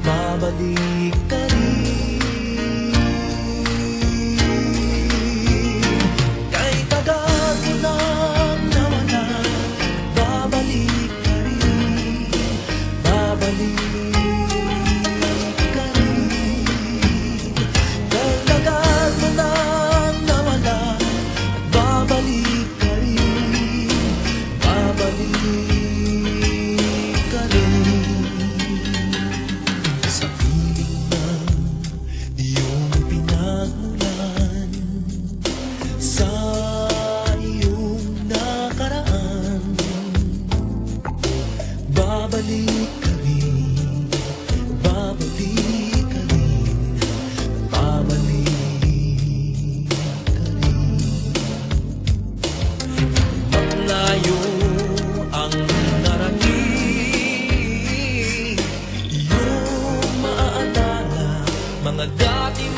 babalik ka rin. Kay tagal mo nang nawala, babalik ka rin, babalik ka rin. Kay tagal mo nang nawala, babalik ka rin, babalik ka rin. Sa piling ng iyong pinagmulan, sa iyong nakaraan, babalik ka rin, babalik ka rin, babalik ka rin. Malayo ang narating, iyong maaalala mga dating